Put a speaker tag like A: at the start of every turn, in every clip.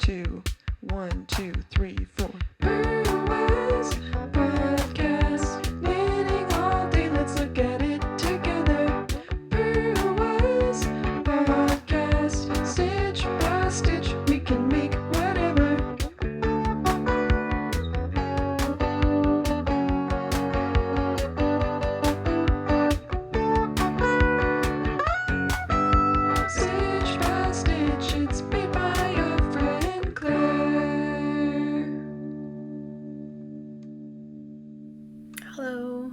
A: 2, 1, 2, 3, 4. Purlwise podcast, knitting all day. Let's look at it together. Purlwise podcast, stitch by stitch, we can make whatever. Stitch by stitch, it's made by your friend Claire.
B: Hello,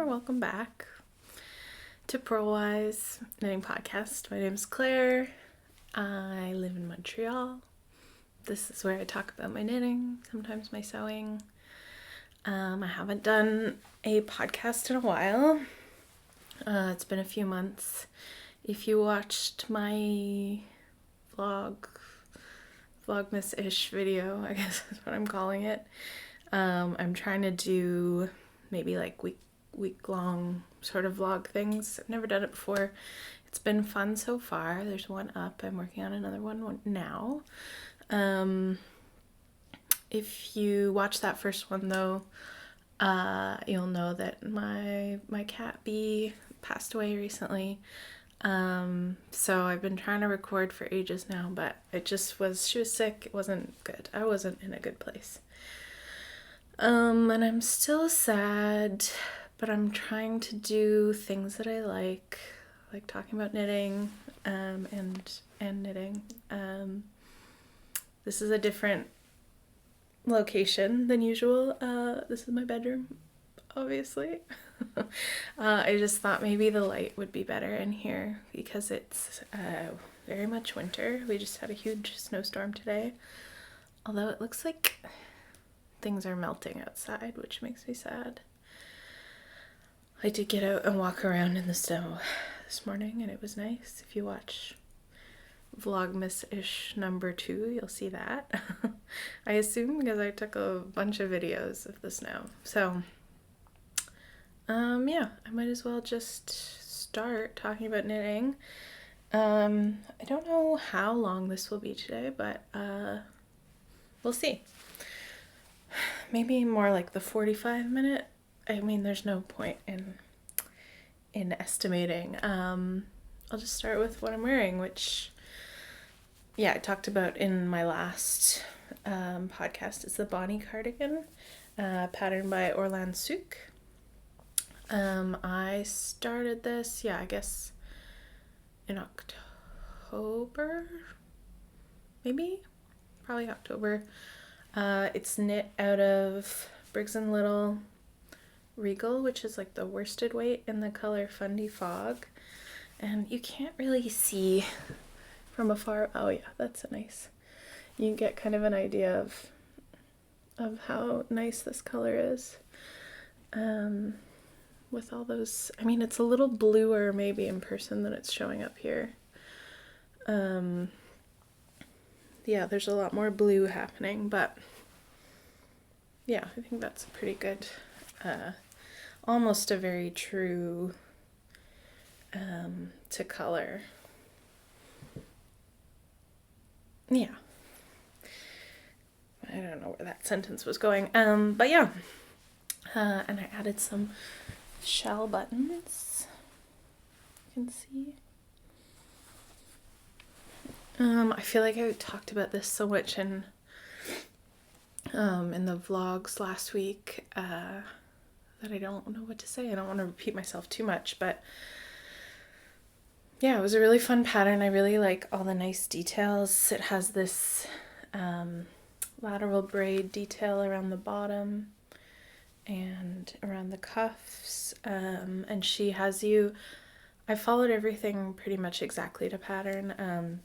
B: welcome back to Purlwise Knitting Podcast. My name's Claire. I live in Montreal. This is where I talk about my knitting, sometimes my sewing. I haven't done a podcast in a while. It's been a few months. If you watched my Vlogmas-ish video, I guess is what I'm calling it. I'm trying to do maybe like week-long sort of vlog things. I've never done it before. It's been fun so far. There's one up. I'm working on another one now. If you watch that first one though, you'll know that my cat Bee passed away recently. So I've been trying to record for ages now, but she was sick. It wasn't good. I wasn't in a good place. And I'm still sad, but I'm trying to do things that I like talking about knitting, and knitting. This is a different location than usual. This is my bedroom, obviously. I just thought maybe the light would be better in here because it's very much winter. We just had a huge snowstorm today, although it looks like things are melting outside, which makes me sad. I did get out and walk around in the snow this morning, and it was nice. If you watch Vlogmas-ish number 2, you'll see that. I assume because I took a bunch of videos of the snow. So, yeah, I might as well just start talking about knitting. I don't know how long this will be today, but we'll see. Maybe more like the 45-minute. I mean, there's no point in estimating. I'll just start with what I'm wearing, which, yeah, I talked about in my last podcast. It's the Bonnie cardigan, patterned by Orland Souk. I started this, I guess in October, maybe? Probably October. It's knit out of Briggs & Little Regal, which is like the worsted weight, in the color Fundy Fog. And you can't really see from afar. Oh yeah, that's a nice. You can get kind of an idea of how nice this color is. With all those, I mean, it's a little bluer maybe in person than it's showing up here. Yeah, there's a lot more blue happening, but yeah, I think that's a pretty good, almost a very true to color. Yeah. I don't know where that sentence was going. But yeah. And I added some shell buttons. You can see. I feel like I talked about this so much in the vlogs last week that I don't know what to say. I don't want to repeat myself too much, but yeah, it was a really fun pattern. I really like all the nice details. It has this lateral braid detail around the bottom and around the cuffs, and she has you, I followed everything pretty much exactly to pattern.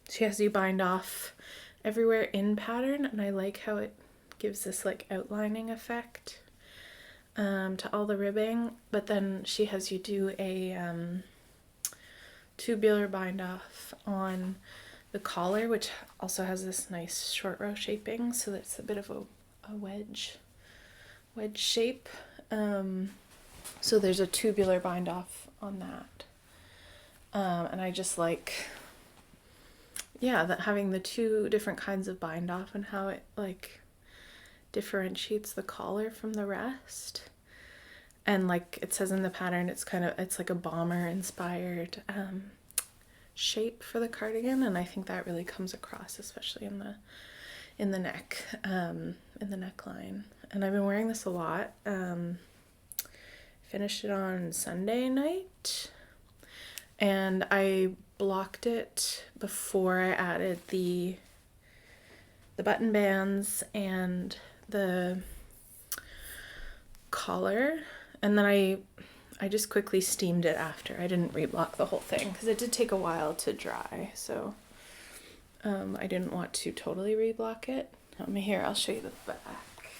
B: She has you bind off everywhere in pattern, and I like how it gives this like outlining effect to all the ribbing, but then she has you do a tubular bind off on the collar, which also has this nice short row shaping, so that's a bit of a wedge shape. So there's a tubular bind off on that, and I just like yeah, that having the two different kinds of bind off and how it like differentiates the collar from the rest. And like it says in the pattern, it's like a bomber inspired shape for the cardigan, and I think that really comes across, especially in the neck, in the neckline. And I've been wearing this a lot. Finished it on Sunday night, and I blocked it before I added the button bands and the collar, and then I just quickly steamed it after. I didn't reblock the whole thing because it did take a while to dry, so I didn't want to totally reblock it. Here, I'll show you the back.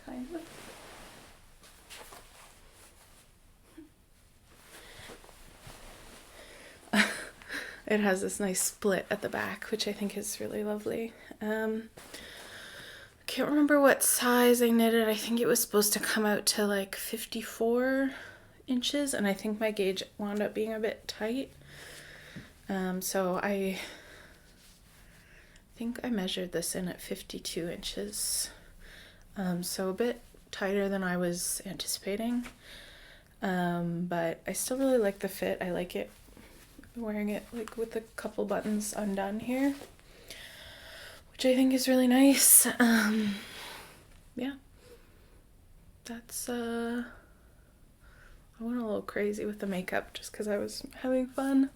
B: Kind of. It has this nice split at the back, which I think is really lovely. I can't remember what size I knitted. I think it was supposed to come out to like 54 inches, and I think my gauge wound up being a bit tight. So I think I measured this in at 52 inches. So a bit tighter than I was anticipating. But I still really like the fit. I like it wearing it like with a couple buttons undone here, which I think is really nice. Yeah, that's I went a little crazy with the makeup just because I was having fun.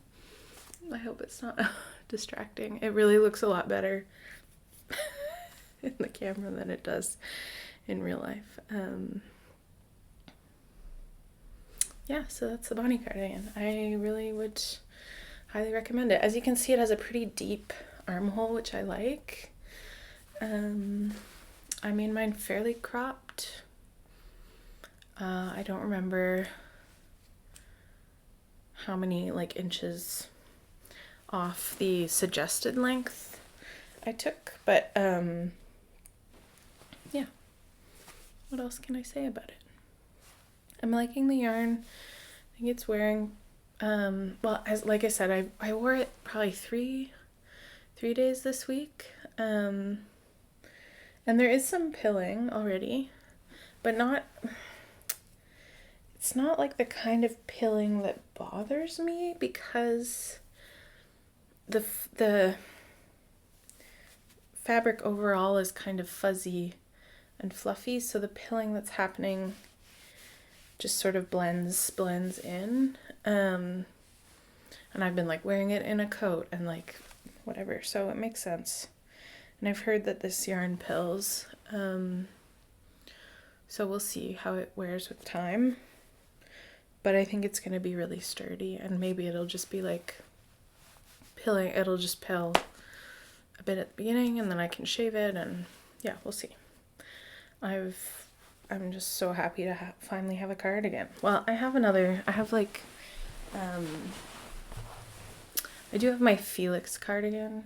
B: I hope it's not distracting. It really looks a lot better in the camera than it does in real life. Yeah, so that's the Bonnie cardigan. I really would highly recommend it. As you can see, it has a pretty deep armhole, which I like. I made mine fairly cropped. I don't remember how many like inches off the suggested length I took, but yeah. What else can I say about it? I'm liking the yarn. I think it's wearing well, as like I said, I wore it probably three days this week. And there is some pilling already, but it's not like the kind of pilling that bothers me, because the fabric overall is kind of fuzzy and fluffy, so the pilling that's happening just sort of blends in. And I've been like wearing it in a coat and like whatever, so it makes sense. And I've heard that this yarn pills, so we'll see how it wears with time. But I think it's going to be really sturdy, and maybe it'll just be like pilling. It'll just pill a bit at the beginning, and then I can shave it, and yeah, we'll see. I'm just so happy to finally have a cardigan. Well, I have like, I do have my Felix cardigan,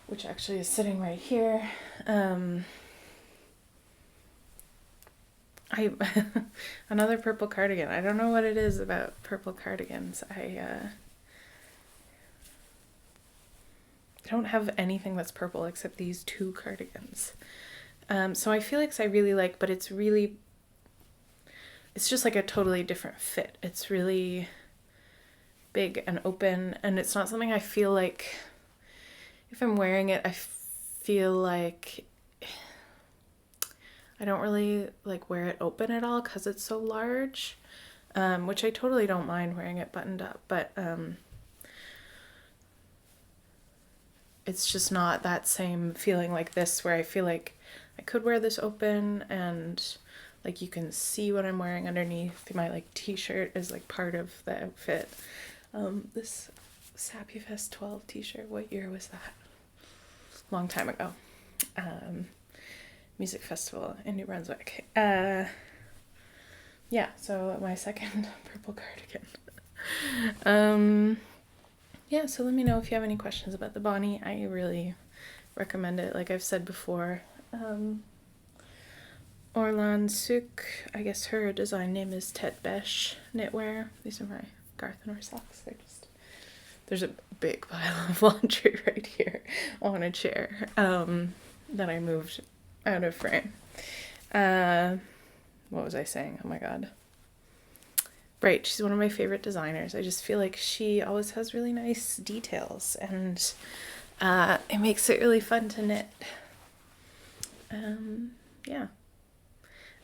B: which actually is sitting right here. Another purple cardigan. I don't know what it is about purple cardigans. I don't have anything that's purple except these two cardigans. So I feel like I really like, but it's just like a totally different fit. It's really big and open, and it's not something I feel like, if I'm wearing it, I feel like I don't really like wear it open at all because it's so large, which I totally don't mind wearing it buttoned up, but it's just not that same feeling like this, where I feel like I could wear this open and like you can see what I'm wearing underneath. My like t-shirt is like part of the outfit. This Sappy Fest 12 t-shirt, what year was that? Long time ago. Music festival in New Brunswick. Yeah, so my second purple cardigan. Yeah, so let me know if you have any questions about the Bonnie. I really recommend it, like I've said before. Orlan Suk, I guess her design name is Tet Besh Knitwear. These are my Garth and Or socks. They're just there's a big pile of laundry right here on a chair that I moved out of frame. What was I saying? Oh my god. Right, she's one of my favorite designers. I just feel like she always has really nice details, and it makes it really fun to knit. Yeah.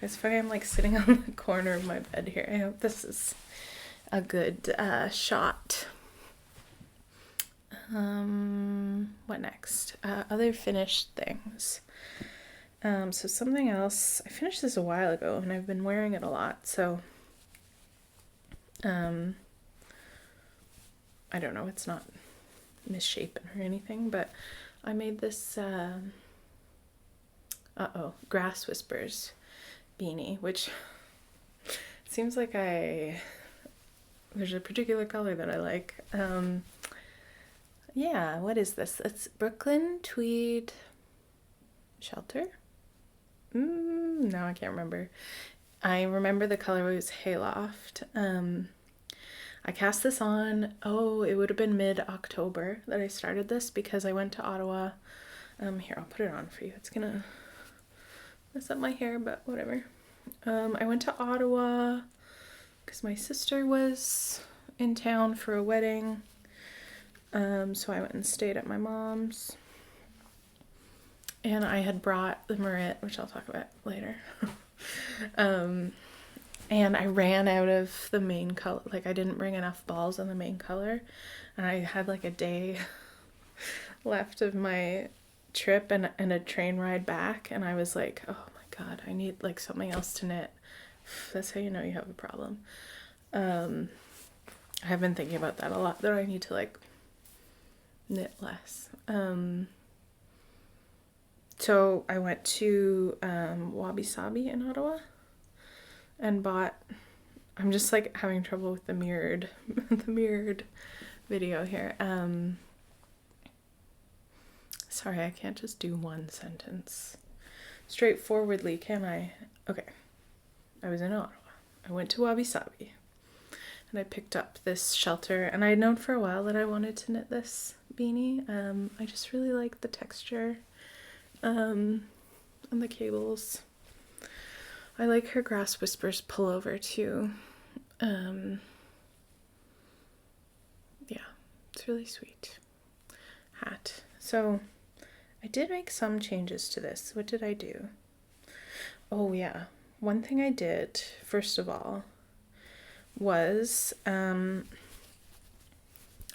B: It's funny, I'm like sitting on the corner of my bed here. I hope this is a good shot. What next? Other finished things. So something else, I finished this a while ago and I've been wearing it a lot, so I don't know, it's not misshapen or anything, but I made this Grass Whispers beanie, which seems like there's a particular color that I like. Yeah, what is this? It's Brooklyn Tweed Shelter? No, I can't remember. I remember the color was Hayloft. I cast this on, it would have been mid-October that I started this because I went to Ottawa. Here, I'll put it on for you. It's gonna mess up my hair, but whatever. I went to Ottawa because my sister was in town for a wedding. So I went and stayed at my mom's. And I had brought the Maret, which I'll talk about later. And I ran out of the main color. Like, I didn't bring enough balls on the main color. And I had like a day left of my trip and a train ride back. And I was like, oh my God, I need like something else to knit. That's how you know you have a problem. I have been thinking about that a lot, that I need to like knit less. So I went to Wabi Sabi in Ottawa and bought, I'm just like having trouble with the mirrored video here. Sorry, I can't just do one sentence straightforwardly, can I? Okay. I was in Ottawa. I went to Wabi Sabi and I picked up this shelter, and I had known for a while that I wanted to knit this beanie. I just really like the texture and the cables. I like her Grass Whispers pullover too. Yeah, it's really sweet. Hat. So I did make some changes to this. What did I do? Oh yeah, one thing I did first of all was I'd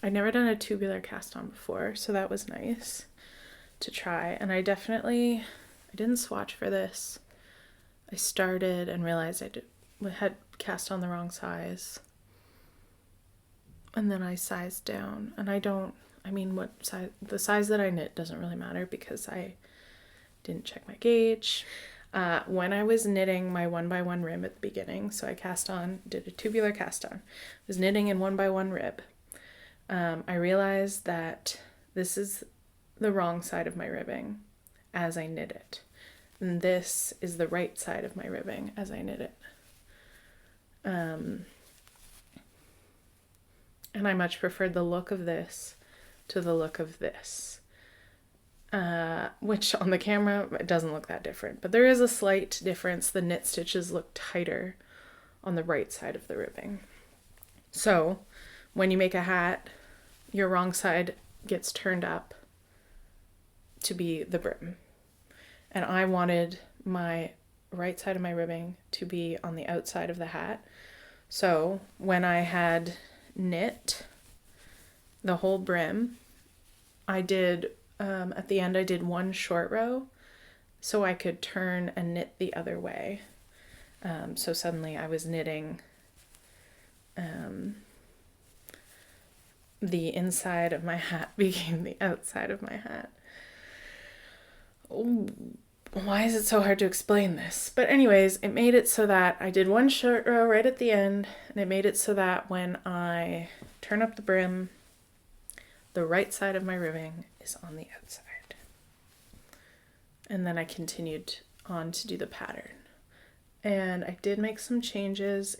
B: never done a tubular cast on before, so that was nice to try. And I didn't swatch for this. I started and realized I had cast on the wrong size, and then I sized down. And what size, the size that I knit doesn't really matter because I didn't check my gauge. When I was knitting my 1x1 rib at the beginning, so I did a tubular cast on, was knitting in 1x1 rib. I realized that this is the wrong side of my ribbing as I knit it. And this is the right side of my ribbing as I knit it. And I much preferred the look of this to the look of this. Which on the camera, it doesn't look that different. But there is a slight difference. The knit stitches look tighter on the right side of the ribbing. So when you make a hat, your wrong side gets turned up to be the brim. And I wanted my right side of my ribbing to be on the outside of the hat. So when I had knit the whole brim, I did, at the end I did one short row so I could turn and knit the other way. So suddenly I was knitting the inside of my hat became the outside of my hat. Ooh, why is it so hard to explain this? But anyways, it made it so that I did one short row right at the end, and it made it so that when I turn up the brim, the right side of my ribbing is on the outside. And then I continued on to do the pattern. And I did make some changes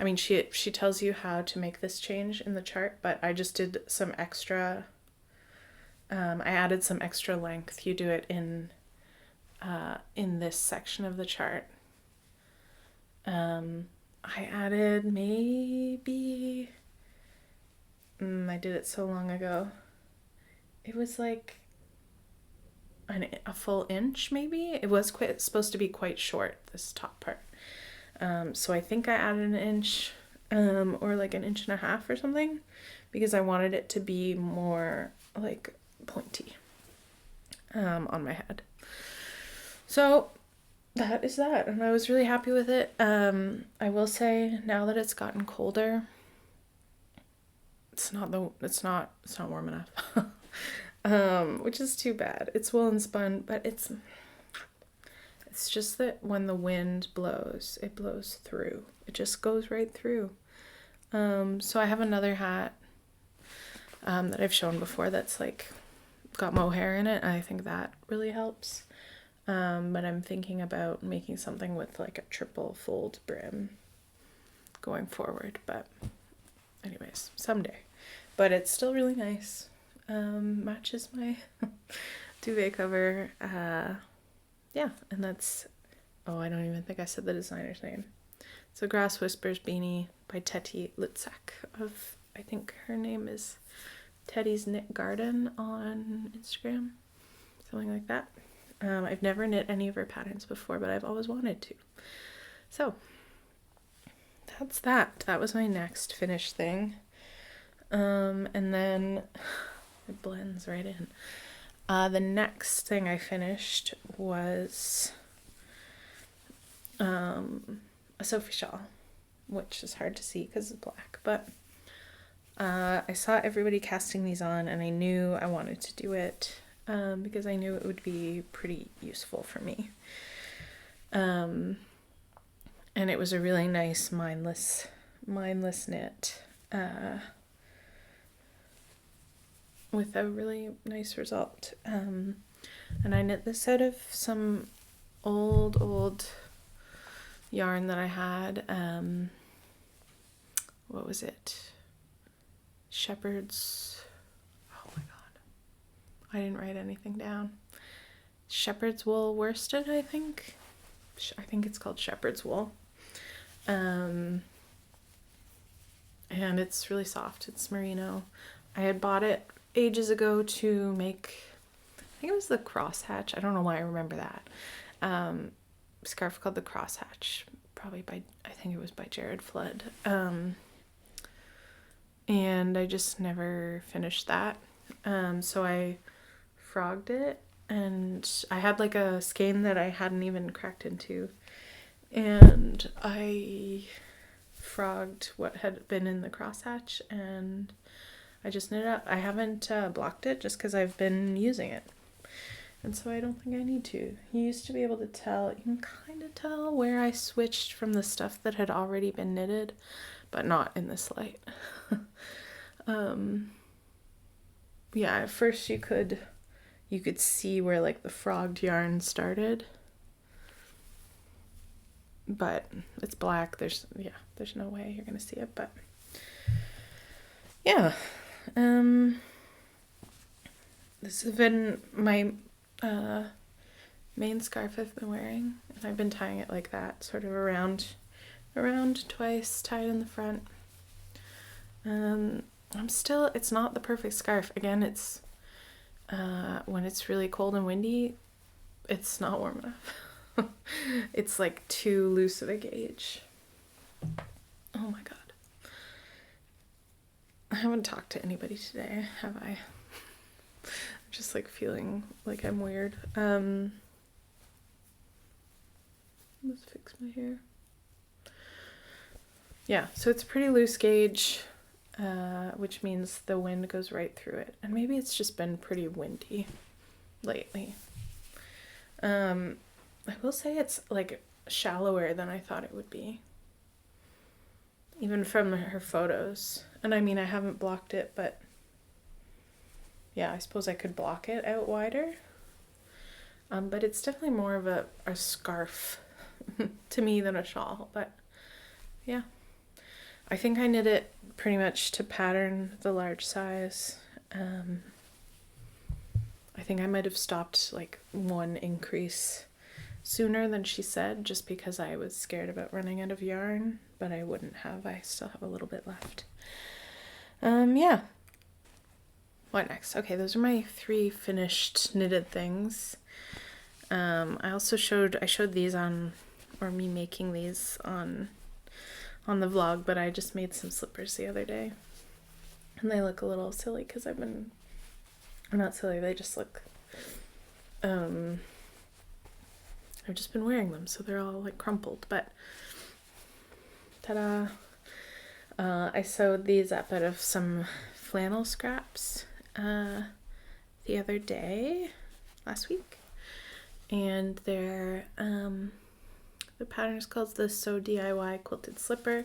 B: I mean, she tells you how to make this change in the chart, but I just did some extra, I added some extra length. You do it in this section of the chart. I added maybe, I did it so long ago. It was like a full inch, maybe. It was supposed to be quite short, this top part. So I think I added an inch, or like an inch and a half or something, because I wanted it to be more like pointy, on my head. So that is that, and I was really happy with it. I will say, now that it's gotten colder, it's not warm enough. Which is too bad. It's wool and spun, but it's just that when the wind blows, it blows through. It just goes right through. So I have another hat that I've shown before that's like got mohair in it, and I think that really helps. But I'm thinking about making something with like a triple fold brim going forward. But anyways, someday. But it's still really nice. Matches my duvet cover. Yeah, and that's, I don't even think I said the designer's name. It's a Grass Whispers beanie by Teddy Litzak I think her name is Teddy's Knit Garden on Instagram, something like that. I've never knit any of her patterns before, but I've always wanted to. So that's that. That was my next finished thing. And then it blends right in. The next thing I finished was a Sophie shawl, which is hard to see because it's black, but I saw everybody casting these on, and I knew I wanted to do it because I knew it would be pretty useful for me. And it was a really nice mindless knit with a really nice result. And I knit this out of some old yarn that I had. What was it? Shepherd's, oh my god, I didn't write anything down. Shepherd's wool worsted, I think it's called shepherd's wool. And it's really soft. It's merino. I had bought it ages ago to make, I think it was the crosshatch, I don't know why I remember that, scarf called the crosshatch, probably I think it was by Jared Flood, and I just never finished that. So I frogged it, and I had like a skein that I hadn't even cracked into, and I frogged what had been in the crosshatch, and I just knit it up. I haven't blocked it just because I've been using it, and so I don't think I need to. You used to be able to tell, you can kind of tell where I switched from the stuff that had already been knitted, but not in this light. Yeah, at first you could see where like the frogged yarn started, but it's black. There's no way you're gonna see it, but yeah. This has been my main scarf I've been wearing, and I've been tying it like that, sort of around twice, tied in the front. It's not the perfect scarf. Again, it's when it's really cold and windy, it's not warm enough. It's like too loose of a gauge. Oh my god. I haven't talked to anybody today, have I? I'm just like feeling like I'm weird. Let's fix my hair. Yeah, so it's pretty loose gauge, which means the wind goes right through it. And maybe it's just been pretty windy lately. I will say it's like shallower than I thought it would be, even from her photos. And I mean, I haven't blocked it, but yeah, I suppose I could block it out wider. But it's definitely more of a scarf to me than a shawl, but yeah. I think I knit it pretty much to pattern the large size. I think I might have stopped like one increase sooner than she said, just because I was scared about running out of yarn, but I wouldn't have. I still have a little bit left. Yeah. What next? Okay, those are my 3 finished knitted things. I also showed these on, or me making these on the vlog, but I just made some slippers the other day. And they look a little silly because I've been, or not silly, they just look, I've just been wearing them, so they're all like crumpled, but ta-da! I sewed these up out of some flannel scraps the other day, last week, and they're, the pattern is called the Sew DIY Quilted Slipper.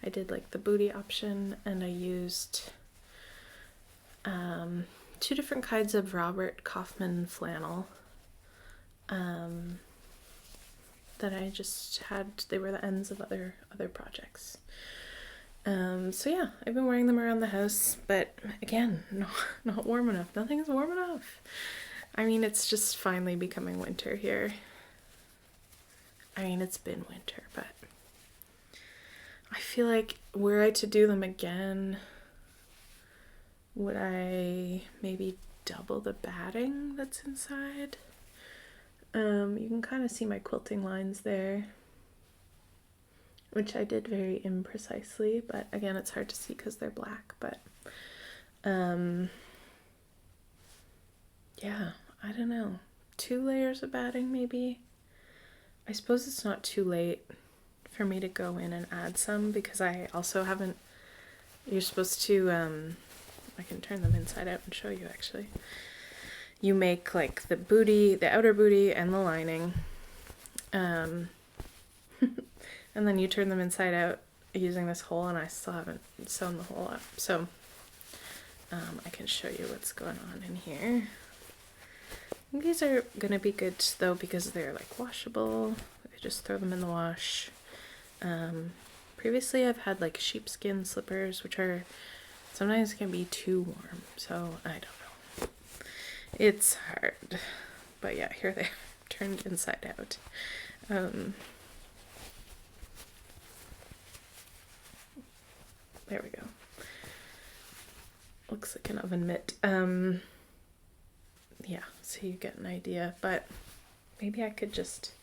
B: I did like the booty option, and I used 2 different kinds of Robert Kaufman flannel that I just had. They were the ends of other projects. So yeah, I've been wearing them around the house, but again, not warm enough. Nothing is warm enough. I mean, it's just finally becoming winter here. I mean, it's been winter, but I feel like were I to do them again, would I maybe double the batting that's inside? You can kind of see my quilting lines there, which I did very imprecisely, but again, it's hard to see because they're black, but yeah, I don't know. 2 layers of batting maybe. I suppose it's not too late for me to go in and add some, because I also haven't, you're supposed to, I can turn them inside out and show you actually. You make like the booty, the outer booty and the lining, and then you turn them inside out using this hole, and I still haven't sewn the hole up, so I can show you what's going on in here. These are gonna be good though because they're like washable. I just throw them in the wash. Previously I've had like sheepskin slippers, which are sometimes can be too warm, so I don't know. It's hard, but yeah, here they are turned inside out. There we go. Looks like an oven mitt. Yeah, so you get an idea, but maybe I could just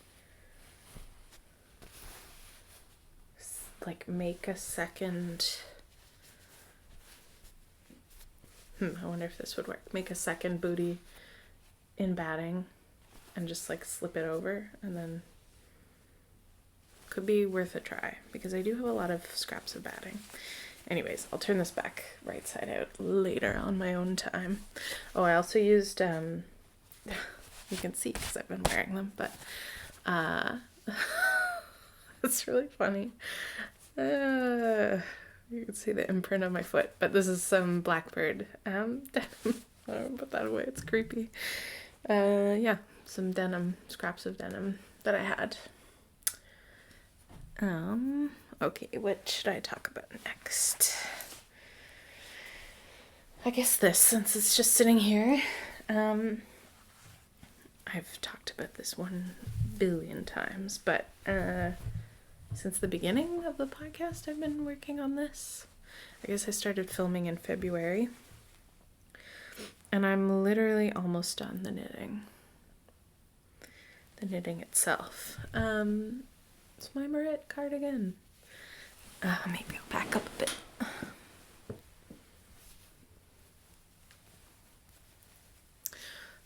B: like make a second, I wonder if this would work. Make a second booty in batting and just like slip it over, and then could be worth a try because I do have a lot of scraps of batting. Anyways, I'll turn this back right side out later on my own time. Oh, I also used, you can see because I've been wearing them, but it's really funny. You can see the imprint of my foot, but this is some Blackbird denim. I don't put that away, it's creepy. Yeah, some denim, scraps of denim that I had. Okay, what should I talk about next? I guess this, since it's just sitting here. I've talked about this 1 billion times, but since the beginning of the podcast, I've been working on this. I guess I started filming in February, and I'm literally almost done the knitting. The knitting itself. It's my Maret cardigan. Maybe I'll back up a bit.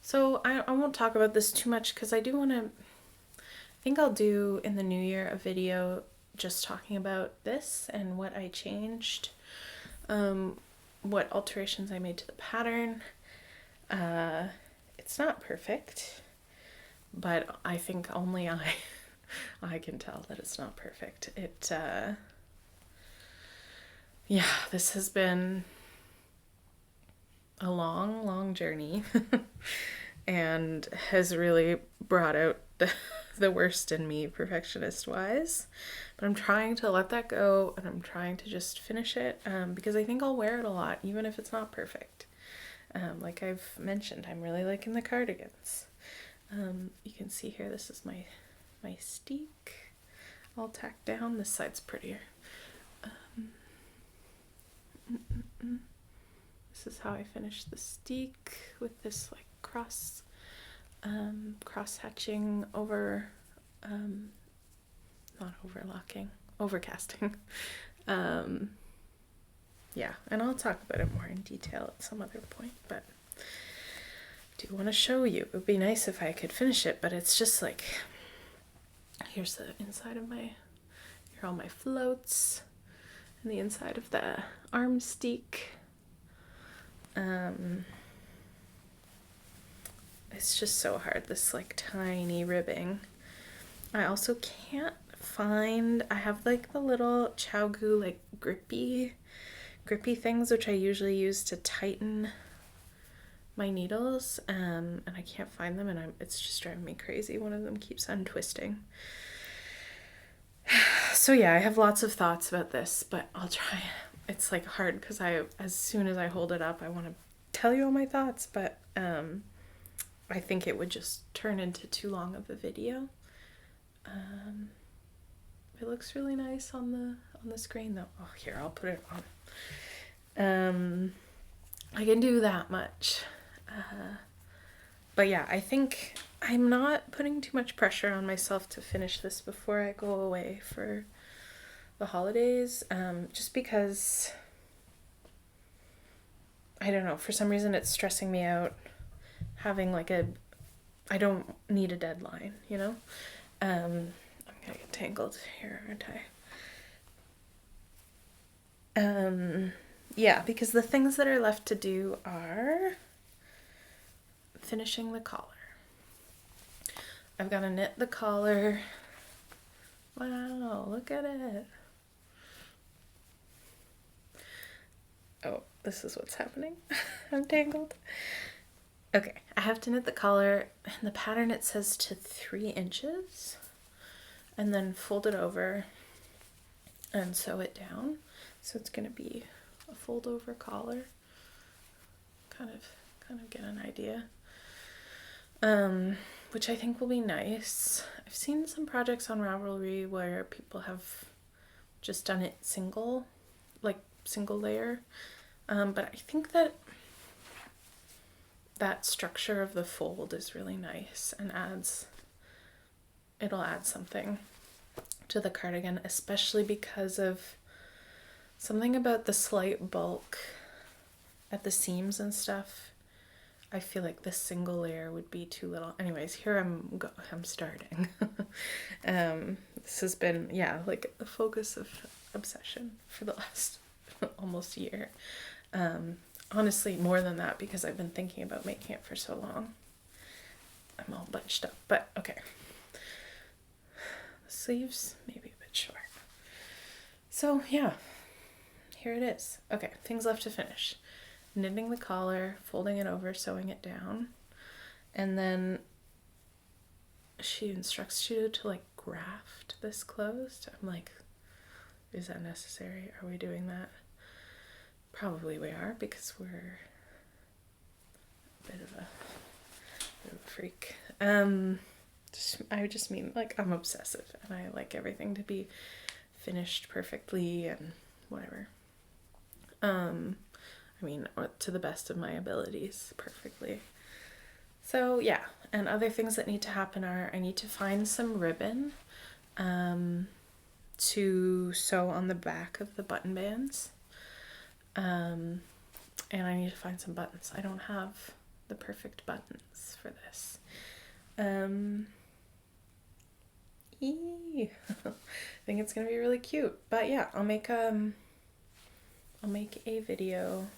B: So I won't talk about this too much because I do want to, I think I'll do in the new year a video just talking about this and what I changed, what alterations I made to the pattern. It's not perfect, but I think only I can tell that it's not perfect. Yeah, this has been a long journey and has really brought out the worst in me perfectionist wise, but I'm trying to let that go, and I'm trying to just finish it, because I think I'll wear it a lot even if it's not perfect. Like I've mentioned, I'm really liking the cardigans. You can see here, this is my steek all tacked down. This side's prettier. This is how I finished the steek, with this like cross hatching over, not overlocking, overcasting. Yeah, and I'll talk about it more in detail at some other point, but I do want to show you. It would be nice if I could finish it, but it's just like, here's the inside of here are all my floats, and the inside of the arm steek. It's just so hard, this like tiny ribbing. I also can't find, I have like the little Chow-Gu like grippy things, which I usually use to tighten my needles, and I can't find them, and it's just driving me crazy. One of them keeps untwisting. So yeah, I have lots of thoughts about this, but I'll try. It's like hard because as soon as I hold it up, I want to tell you all my thoughts, but I think it would just turn into too long of a video. It looks really nice on the screen though. Oh, here, I'll put it on. I can do that much. But yeah, I think I'm not putting too much pressure on myself to finish this before I go away for the holidays, just because, I don't know, for some reason it's stressing me out having like I don't need a deadline, you know? I'm gonna get tangled here, aren't I? Yeah, because the things that are left to do are finishing the collar. I've got to knit the collar. Wow, look at it. Oh, this is what's happening. I'm tangled. Okay, I have to knit the collar. In the pattern it says to 3 inches, and then fold it over and sew it down. So it's going to be a fold over collar. Kind of get an idea. Which I think will be nice. I've seen some projects on Ravelry where people have just done it single layer. But I think that structure of the fold is really nice and it'll add something to the cardigan, especially because of something about the slight bulk at the seams and stuff. I feel like this single layer would be too little. Anyways, here I'm starting. This has been, yeah, like the focus of obsession for the last almost year. Honestly, more than that, because I've been thinking about making it for so long. I'm all bunched up, but okay. The sleeves, maybe a bit short. So yeah, here it is. Okay, things left to finish. Knitting the collar, folding it over, sewing it down, and then she instructs you to like graft this closed. I'm like, is that necessary? Are we doing that? Probably we are, because we're a bit of a freak. I just mean, like, I'm obsessive and I like everything to be finished perfectly and whatever. I mean, to the best of my abilities, perfectly. So yeah, and other things that need to happen are I need to find some ribbon to sew on the back of the button bands. And I need to find some buttons. I don't have the perfect buttons for this. I think it's gonna be really cute. But yeah, I'll make a video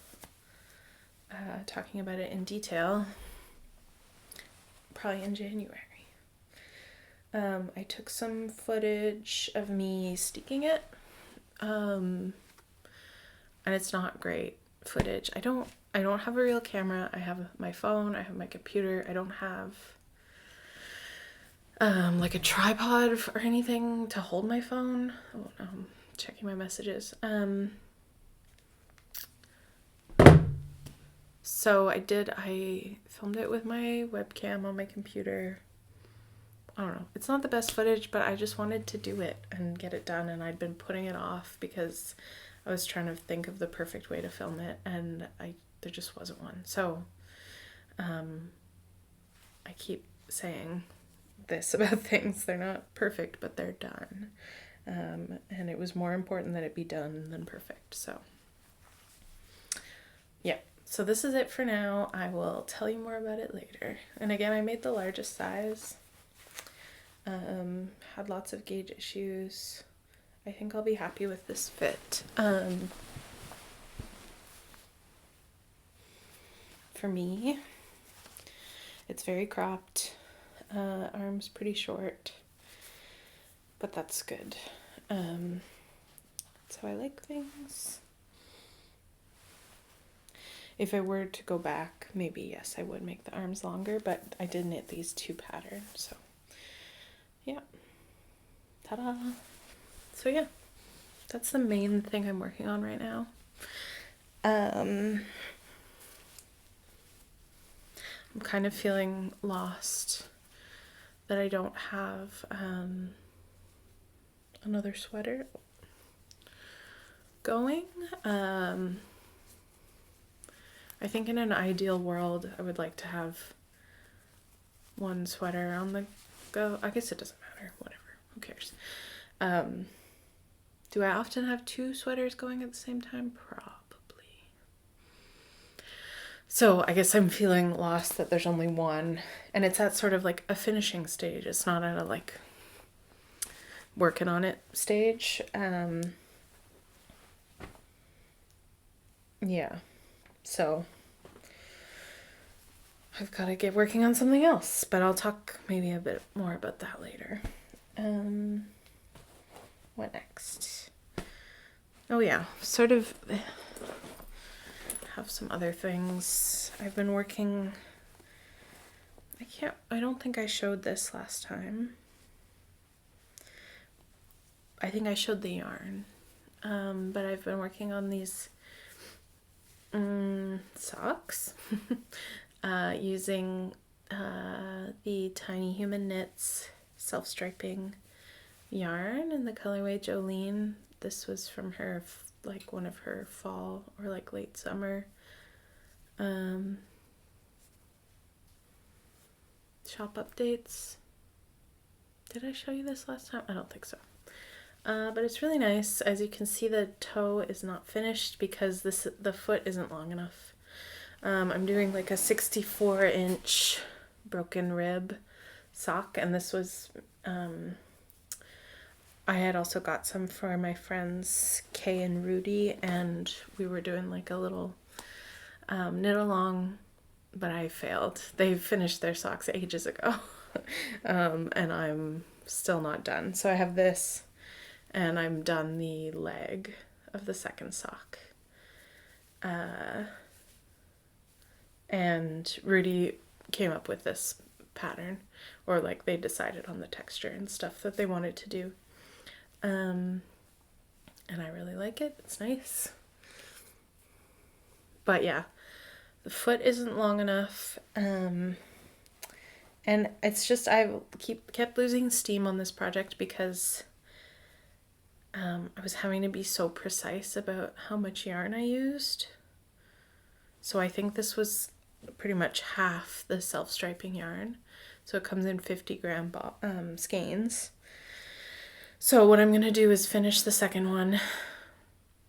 B: talking about it in detail, probably in January. I took some footage of me steeking it, and it's not great footage. I don't have a real camera. I have my phone, I have my computer. I don't have like a tripod or anything to hold my phone. Oh no, I'm checking my messages. So I filmed it with my webcam on my computer. I don't know. It's not the best footage, but I just wanted to do it and get it done, and I'd been putting it off because I was trying to think of the perfect way to film it, and there just wasn't one. So I keep saying this about things. They're not perfect, but they're done. And it was more important that it be done than perfect. So yeah. So this is it for now. I will tell you more about it later. And again, I made the largest size. Had lots of gauge issues. I think I'll be happy with this fit. For me, it's very cropped. Arms pretty short, but that's good. That's how I like things. If I were to go back, maybe yes, I would make the arms longer, but I did knit these two patterns, so yeah. Ta-da! So yeah, that's the main thing I'm working on right now. I'm kind of feeling lost that I don't have another sweater going. I think in an ideal world, I would like to have one sweater on the go. I guess it doesn't matter. Whatever. Who cares? Do I often have two sweaters going at the same time? Probably. So I guess I'm feeling lost that there's only one. And it's at sort of like a finishing stage. It's not at a like working on it stage. Yeah. So I've got to get working on something else, but I'll talk maybe a bit more about that later. What next? Oh yeah, sort of have some other things. I've been working, I don't think I showed this last time. I think I showed the yarn, but I've been working on these socks using the Tiny Human Knits self-striping yarn in the colorway Jolene. This was from her, like one of her fall or like late summer shop updates. Did I show you this last time? I don't think so. But it's really nice. As you can see, the toe is not finished because the foot isn't long enough. I'm doing like a 64-inch broken rib sock, and this was I had also got some for my friends Kay and Rudy, and we were doing like a little knit along, but I failed. They finished their socks ages ago. And I'm still not done. So I have this, and I'm done the leg of the second sock. And Rudy came up with this pattern, or like they decided on the texture and stuff that they wanted to do. And I really like it. It's nice. But yeah, the foot isn't long enough. And it's just, I kept losing steam on this project because I was having to be so precise about how much yarn I used. So I think this was pretty much half the self-striping yarn. So it comes in 50-gram skeins. So what I'm going to do is finish the second one,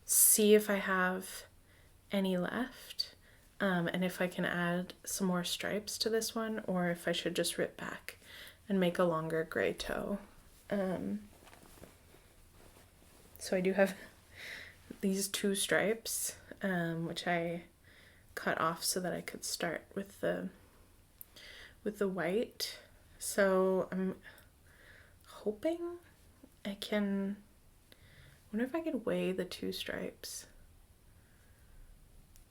B: see if I have any left, and if I can add some more stripes to this one, or if I should just rip back and make a longer gray toe. So I do have these two stripes, which I cut off so that I could start with the white. So I'm hoping I wonder if I could weigh the two stripes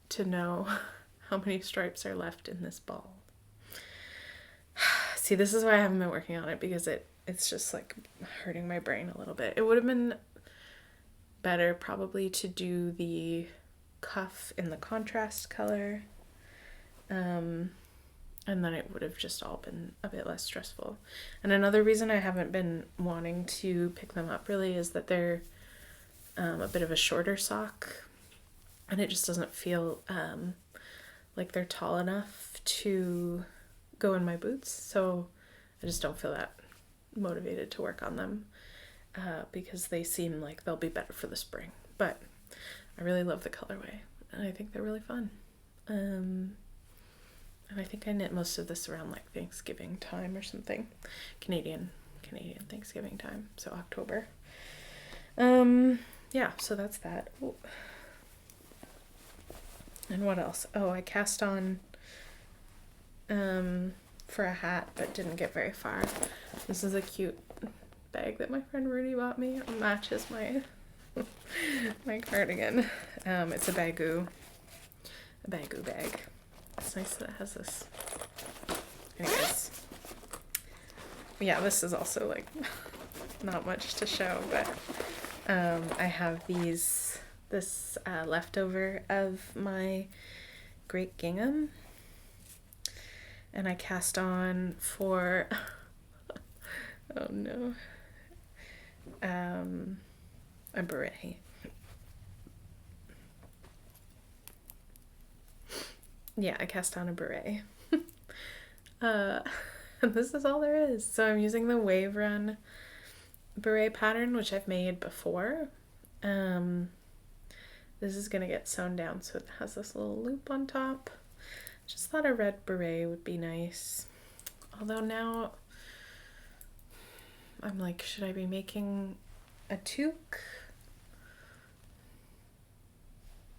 B: to know how many stripes are left in this ball. See, this is why I haven't been working on it, because it's just like hurting my brain a little bit. It would have been better probably to do the cuff in the contrast color. And then it would have just all been a bit less stressful. And another reason I haven't been wanting to pick them up really is that they're a bit of a shorter sock, and it just doesn't feel like they're tall enough to go in my boots. So I just don't feel that motivated to work on them because they seem like they'll be better for the spring. But I really love the colorway, and I think they're really fun. And I think I knit most of this around like Thanksgiving time or something. Canadian Thanksgiving time, so October. Yeah, so that's that. Ooh. And what else? Oh, I cast on for a hat, but didn't get very far. This is a cute bag that my friend Rudy bought me. It matches my my cardigan. It's a bagoo bag. It's nice that it has this. Anyways, yeah, this is also like not much to show, but I have this leftover of my great gingham, and I cast on for oh no, a beret. Yeah, I cast on a beret. This is all there is. So I'm using the Wave Run beret pattern, which I've made before. This is gonna get sewn down so it has this little loop on top. Just thought a red beret would be nice. Although now I'm like, should I be making a toque?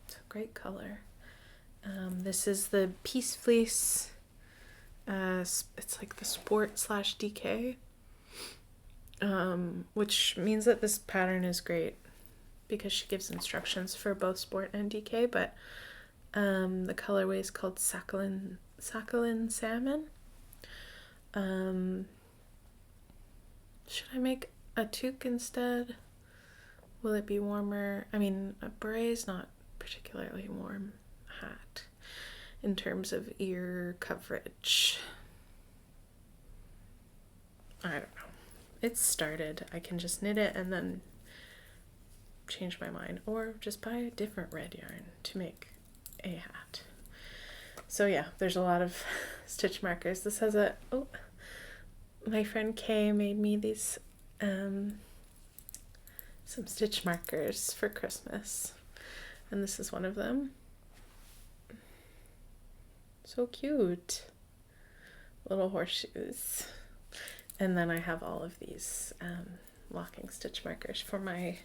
B: It's a great color. This is the Peace Fleece. It's like the sport / DK. Which means that this pattern is great because she gives instructions for both sport and DK, but the colorway is called Sakhalin Salmon. Should I make a toque instead? Will it be warmer? I mean, a beret is not particularly warm hat in terms of ear coverage. I don't know. It's started. I can just knit it and then change my mind, or just buy a different red yarn to make a hat. So yeah, there's a lot of stitch markers. This has my friend Kay made me these some stitch markers for Christmas, and this is one of them. So cute. Little horseshoes. And then I have all of these locking stitch markers for my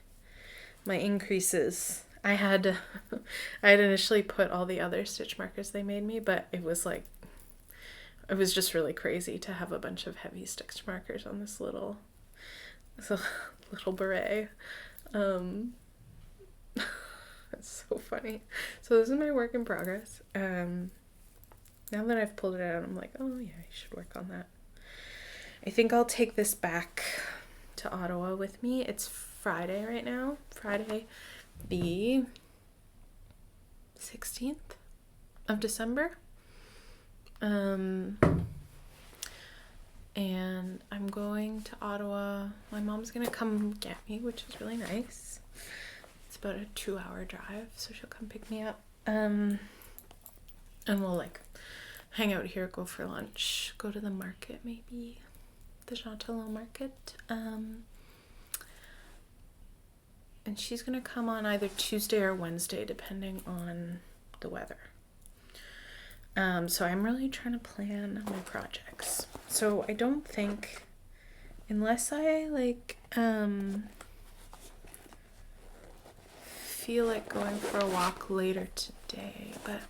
B: increases. I had initially put all the other stitch markers they made me, but it was just really crazy to have a bunch of heavy stitch markers on this little beret. It's so funny. So this is my work in progress. Now that I've pulled it out, I'm like, oh yeah, I should work on that. I think I'll take this back to Ottawa with me. It's Friday right now. Friday the 16th of December. And I'm going to Ottawa. My mom's gonna come get me, which is really nice. It's about a 2-hour drive, so she'll come pick me up. And we'll like hang out here, go for lunch, go to the market maybe. The Chantalon market. And she's gonna come on either Tuesday or Wednesday depending on the weather. So I'm really trying to plan my projects. So I don't think, unless I like feel like going for a walk later today, but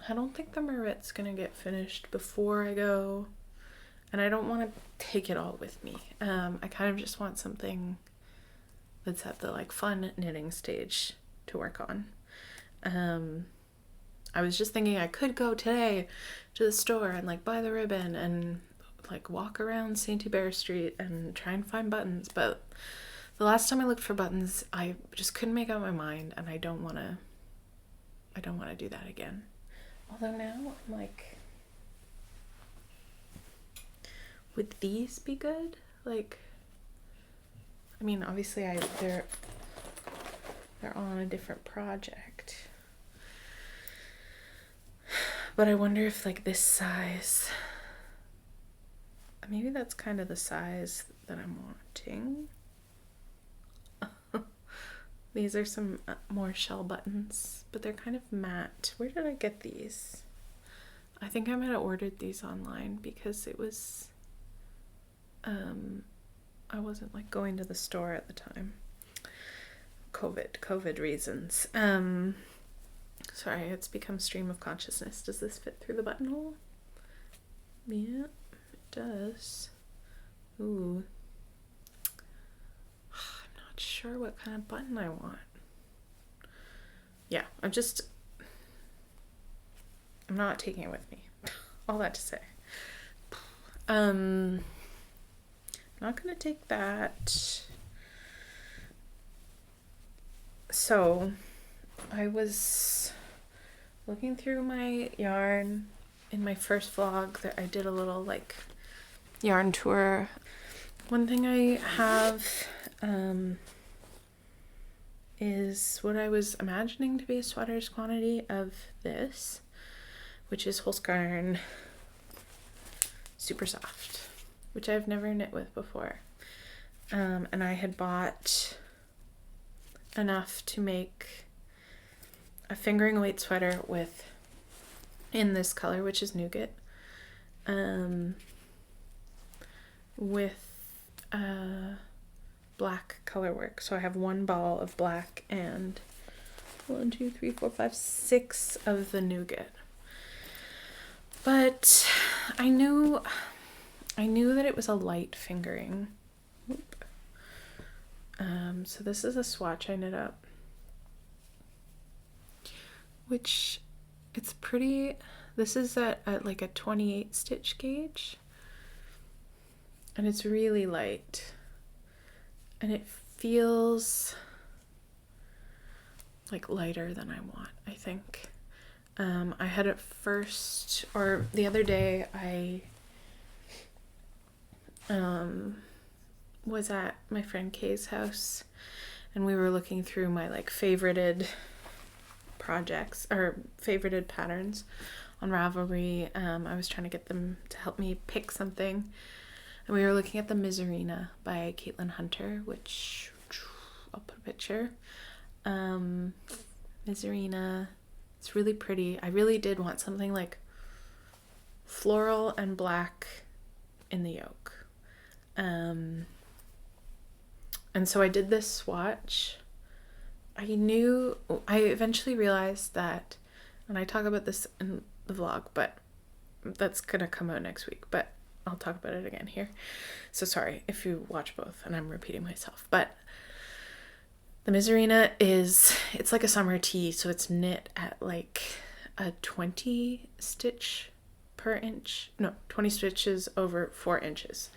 B: I don't think the Maret's gonna get finished before I go, and I don't want to take it all with me. I kind of just want something that's at the like fun knitting stage to work on. I was just thinking I could go today to the store and like buy the ribbon and like walk around St. Hubert Street and try and find buttons, but the last time I looked for buttons, I just couldn't make up my mind, and I don't want to do that again. Although now I'm like, would these be good? Like, I mean, obviously they're on a different project, but I wonder if like this size, maybe that's kind of the size that I'm wanting. These are some more shell buttons, but they're kind of matte. Where did I get these? I think I might have ordered these online because it was, I wasn't like going to the store at the time. COVID reasons. Sorry, it's become stream of consciousness. Does this fit through the buttonhole? Yeah, it does. Ooh. I'm not sure what kind of button I want. Yeah, I'm not taking it with me. All that to say. I'm not gonna take that. So I was looking through my yarn in my first vlog that I did a little like yarn tour. One thing I have is what I was imagining to be a sweater's quantity of this, which is Holskarn Super Soft, which I've never knit with before. And I had bought enough to make a fingering weight sweater in this color, which is nougat, with black color work. So I have one ball of black and 1, 2, 3, 4, 5, 6 of the nougat. But I knew that it was a light fingering. So this is a swatch I knit up, which it's pretty. This is at like a 28 stitch gauge, and it's really light, and it feels like lighter than I want, I think. I had it first, or the other day I was at my friend Kay's house, and we were looking through my like favorited projects or favorited patterns on Ravelry. I was trying to get them to help me pick something, and we were looking at the Miserina by Caitlin Hunter, which I'll put a picture. Miserina, it's really pretty. I really did want something like floral and black in the yoke. And so I did this swatch. I eventually realized that, and I talk about this in the vlog, but that's gonna come out next week, but I'll talk about it again here. So sorry if you watch both and I'm repeating myself, but the Miserina it's like a summer tee, so it's knit at like a 20 stitch per inch, no, 20 stitches over 4 inches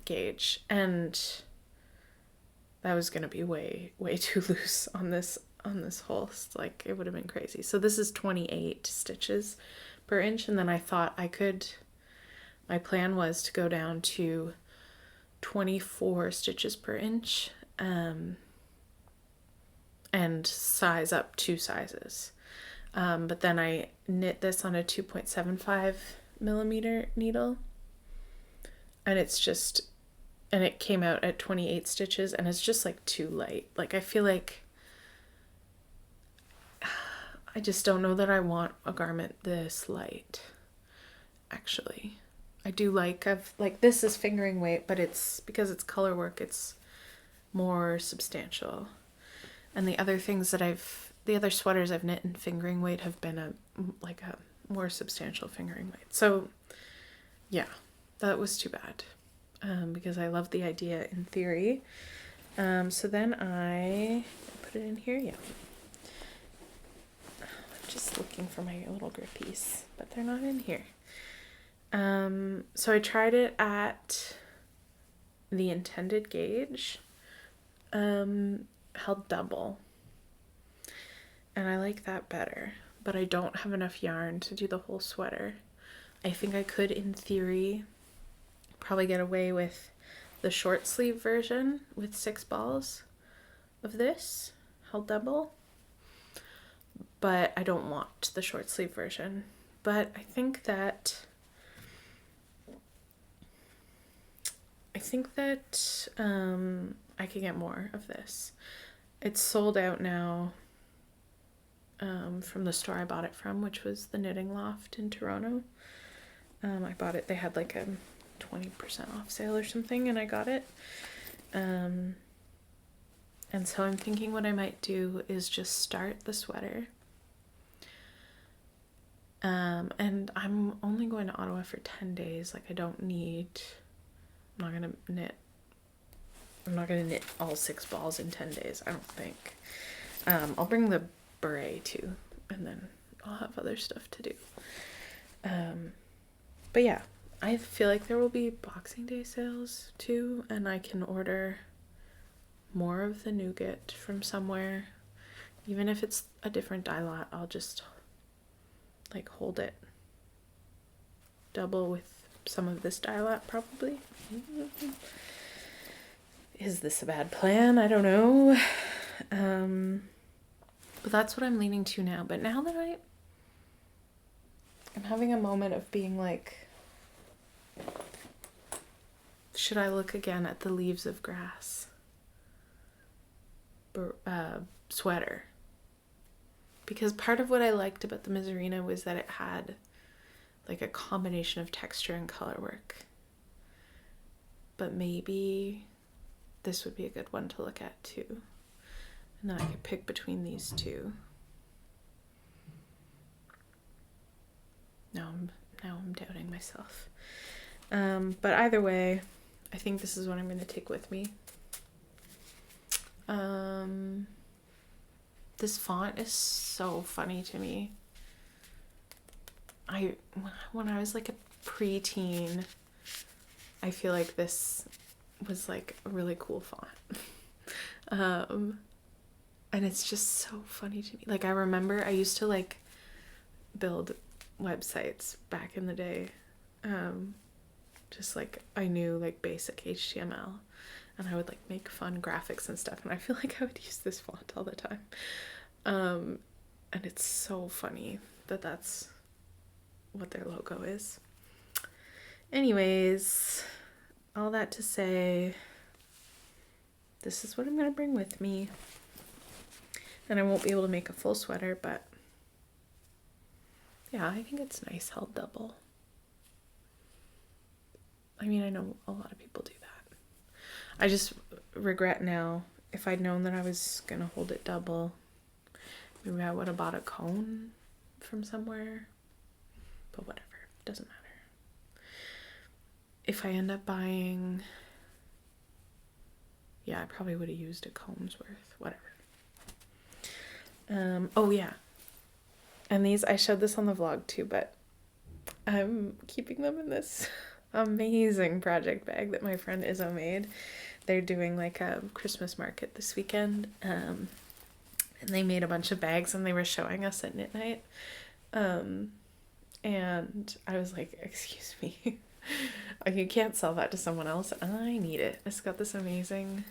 B: gauge, and that was gonna be way too loose on this holst. Like, it would have been crazy. So this is 28 stitches per inch, and then I thought my plan was to go down to 24 stitches per inch, and size up 2 sizes. But then I knit this on a 2.75 millimeter needle, and it came out at 28 stitches, and it's just like too light. Like, I feel like I just don't know that I want a garment this light, actually. I do like, this is fingering weight, but it's because it's color work, it's more substantial. And the other sweaters I've knit in fingering weight have been a more substantial fingering weight. So yeah, that was too bad, because I love the idea in theory. So then I put it in here. Yeah. just looking for my little grippies, but they're not in here. So I tried it at the intended gauge, held double, and I like that better, but I don't have enough yarn to do the whole sweater. I think I could, in theory, probably get away with the short sleeve version with 6 balls of this held double, but I don't want the short sleeve version. But I think that I could get more of this. It's sold out now from the store I bought it from, which was the Knitting Loft in Toronto. I bought it, they had like a 20% off sale or something, and I got it. And so I'm thinking what I might do is just start the sweater. And I'm only going to Ottawa for 10 days. Like, I'm not gonna knit all 6 balls in 10 days, I don't think. I'll bring the beret too, and then I'll have other stuff to do. But yeah, I feel like there will be Boxing Day sales too, and I can order more of the nougat from somewhere. Even if it's a different dye lot, I'll just like hold it double with some of this dye lot probably. Is this a bad plan? I don't know. But that's what I'm leaning to now. But now that I'm having a moment of being like, should I look again at the Leaves of Grass sweater? Because part of what I liked about the Miserina was that it had like a combination of texture and color work. But maybe this would be a good one to look at too. And then I could pick between these two. Now I'm doubting myself. But either way, I think this is what I'm going to take with me. This font is so funny to me. When I was like a preteen, I feel like this was like a really cool font. And it's just so funny to me. Like, I remember I used to like build websites back in the day. Just like I knew like basic HTML, and I would like make fun graphics and stuff, and I feel like I would use this font all the time. And it's so funny that that's what their logo is. Anyways, all that to say, this is what I'm going to bring with me. And I won't be able to make a full sweater, but yeah, I think it's nice held double. I mean, I know a lot of people do that. I just regret now, if I'd known that I was going to hold it double, maybe I would have bought a cone from somewhere. But whatever, doesn't matter. If I end up buying, yeah, I probably would have used a cone's worth, whatever. Oh yeah, and these, I showed this on the vlog too, but I'm keeping them in this amazing project bag that my friend Izzo made. They're doing like a Christmas market this weekend, and they made a bunch of bags and they were showing us at knit night. And I was like, excuse me, you can't sell that to someone else. I need it. It's got this amazing,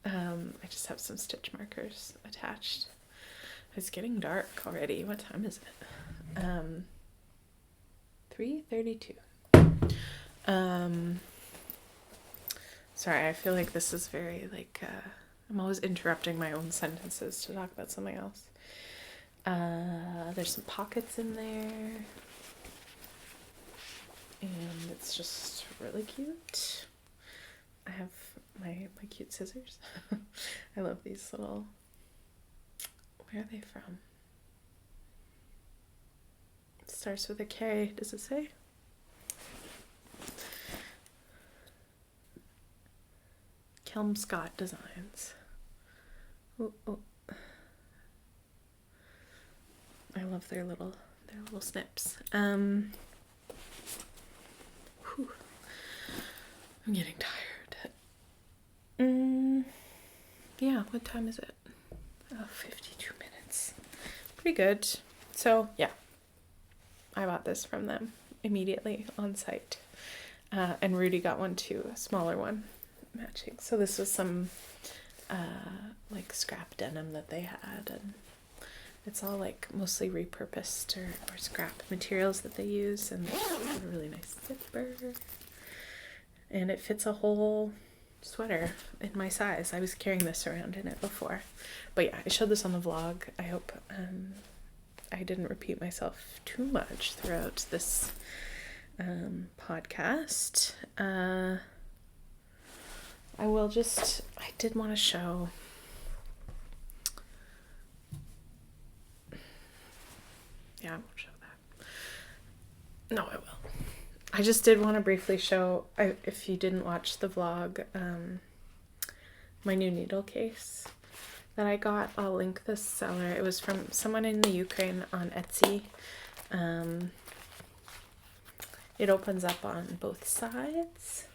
B: I just have some stitch markers attached. It's getting dark already. What time is it? 3:32. Sorry, I feel like this is very like, I'm always interrupting my own sentences to talk about something else. There's some pockets in there, and it's just really cute. I have my cute scissors. I love these little, where are they from? It starts with a K, does it say? Kelmscott Designs. Oh. love their little snips. Whew. I'm getting tired. Yeah, what time is it? Oh, 52 minutes. Pretty good. So, yeah. I bought this from them immediately on site. And Rudy got one too, a smaller one, matching. So this was some, like, scrap denim that they had. And it's all, like, mostly repurposed or scrap materials that they use. And it's a really nice zipper. And it fits a whole sweater in my size. I was carrying this around in it before. But yeah, I showed this on the vlog. I hope I didn't repeat myself too much throughout this podcast. I did want to show I won't show that. No, I will. I just did want to briefly show, if you didn't watch the vlog, my new needle case that I got. I'll link this seller. It was from someone in the Ukraine on Etsy. It opens up on both sides.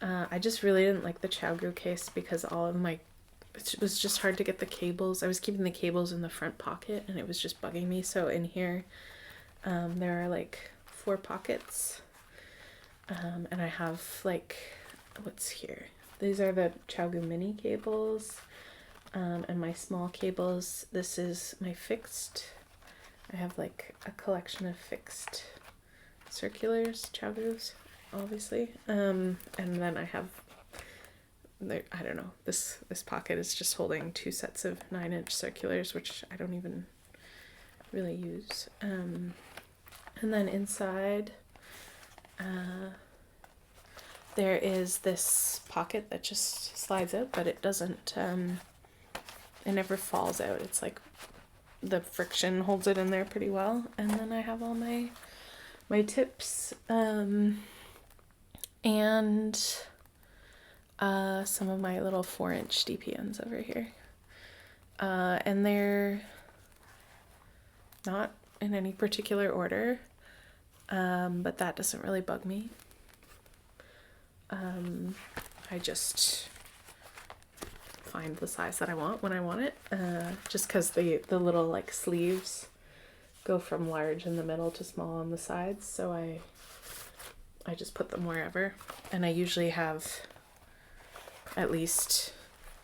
B: I just really didn't like the Chowgu case because it was just hard to get the cables. I was keeping the cables in the front pocket and it was just bugging me. So in here, there are like 4 pockets. And I have like, what's here? These are the Chowgu mini cables. And my small cables. This is my fixed. I have like a collection of fixed circulars, Chowgus, obviously. And then I have, I don't know, this pocket is just holding 2 sets of 9-inch circulars, which I don't even really use. And then inside, there is this pocket that just slides out, but it doesn't, it never falls out. It's like the friction holds it in there pretty well. And then I have all my tips, and some of my little 4-inch DPNs over here. And they're not in any particular order, but that doesn't really bug me. I just find the size that I want when I want it, just because the little like sleeves go from large in the middle to small on the sides, so I just put them wherever, and I usually have at least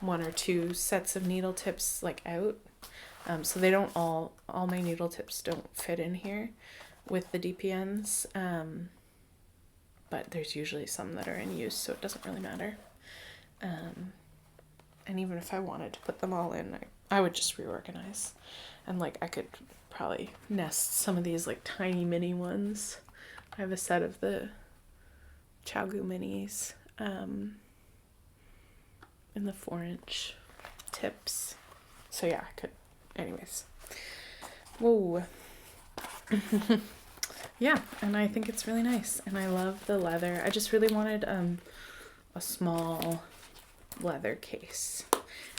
B: 1 or 2 sets of needle tips like out, so they don't all my needle tips don't fit in here with the DPNs, but there's usually some that are in use, so it doesn't really matter. And even if I wanted to put them all in, I would just reorganize. And like I could probably nest some of these like tiny mini ones. I have a set of the Chowgu minis in the 4-inch tips. So yeah, I could. Anyways. Whoa. Yeah, and I think it's really nice. And I love the leather. I just really wanted a small leather case.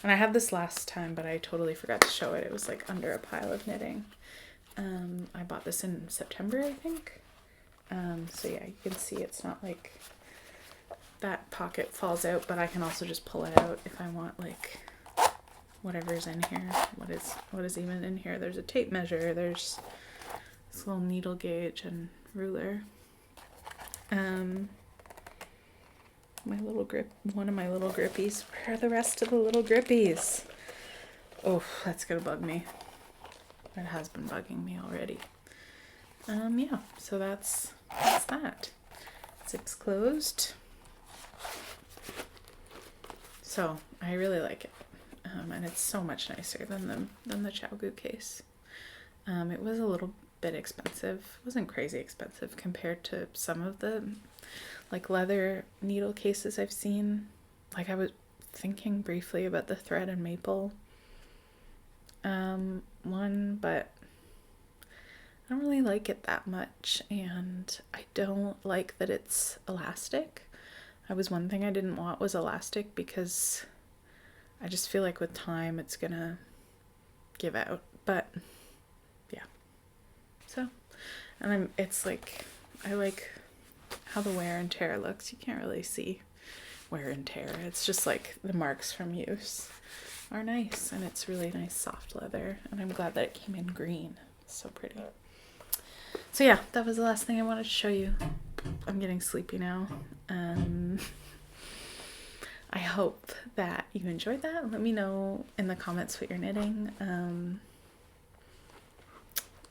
B: And I had this last time, but I totally forgot to show it. It was like under a pile of knitting. I bought this in September, I think. So yeah, you can see it's not like that pocket falls out, but I can also just pull it out if I want like whatever's in here. What is even in here? There's a tape measure, there's this little needle gauge and ruler. One of my little grippies. Where are the rest of the little grippies? Oh, that's gonna bug me. It has been bugging me already. Yeah, so that's that. Zip's closed. So I really like it. And it's so much nicer than the Chowgu case. It was a little bit expensive. It wasn't crazy expensive compared to some of the like leather needle cases I've seen. Like I was thinking briefly about the thread and maple one, but I don't really like it that much, and I don't like that it's elastic. One thing I didn't want was elastic because I just feel like with time it's gonna give out. But yeah. So, and it's like, I like how the wear and tear looks. You can't really see wear and tear. It's just like the marks from use are nice, and it's really nice soft leather, and I'm glad that it came in green. It's so pretty. So yeah, that was the last thing I wanted to show you. I'm getting sleepy now. I hope that you enjoyed that. Let me know in the comments what you're knitting.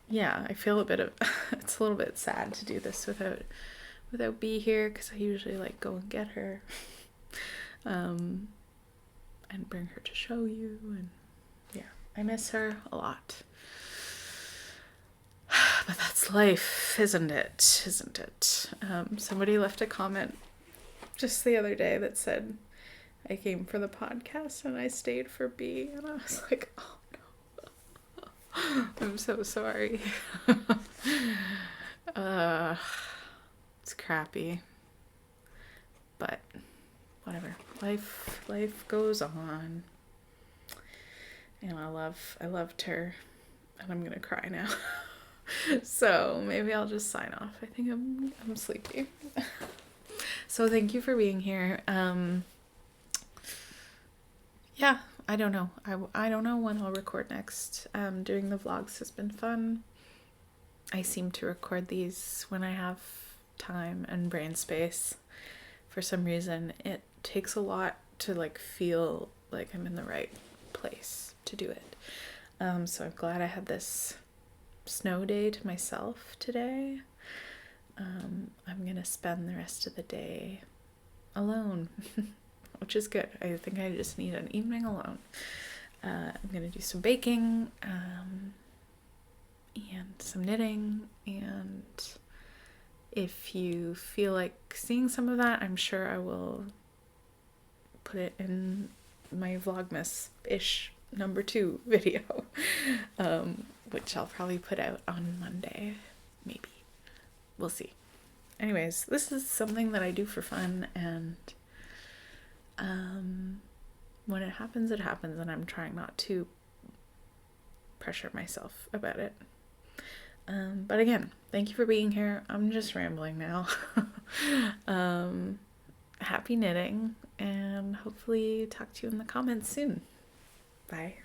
B: Yeah, I feel it's a little bit sad to do this without Bea here, because I usually like go and get her and bring her to show you, and yeah, I miss her a lot. But that's life, isn't it? Somebody left a comment just the other day that said I came for the podcast and I stayed for Bea, and I was like, oh no. I'm so sorry. It's crappy, but whatever. Life goes on, and I loved her, and I'm gonna cry now. So maybe I'll just sign off. I think I'm sleepy. So thank you for being here. Yeah, I don't know. I don't know when I'll record next. Doing the vlogs has been fun. I seem to record these when I have time and brain space. For some reason, it takes a lot to like feel like I'm in the right place to do it. So I'm glad I had this snow day to myself today. I'm gonna spend the rest of the day alone, which is good. I think I just need an evening alone. I'm gonna do some baking, and some knitting, and if you feel like seeing some of that, I'm sure I will put it in my Vlogmas-ish #2 video, which I'll probably put out on Monday, maybe. We'll see. Anyways, this is something that I do for fun, and when it happens, and I'm trying not to pressure myself about it. But again, thank you for being here. I'm just rambling now. Happy knitting, and hopefully talk to you in the comments soon. Bye.